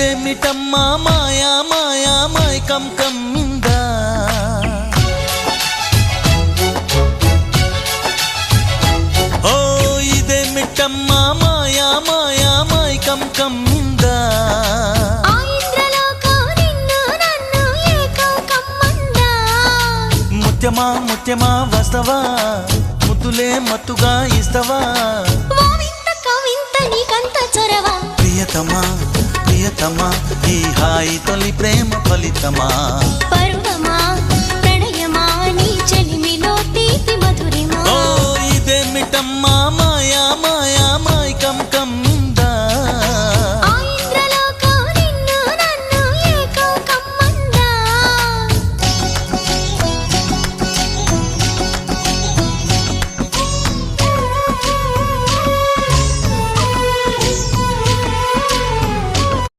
ఇదేమిటమ్మా మాయా మాయా మైకం కమ్మిందా ఓ ఇదేమిటమ్మా మాయా మాయా మైకం కమ్మిందా ముత్యమా ముత్యమా వస్తవా ముద్దులే మత్తుగా ఇస్తవా ప్రియతమా ప్రియతమా ఈ హాయి తొలి ప్రేమ ఫలితమా పర్వమా ప్రణయమా నీ చెలిమిలో తీపి మధురిమా ఓ ఇదేమిటమ్మా మాయా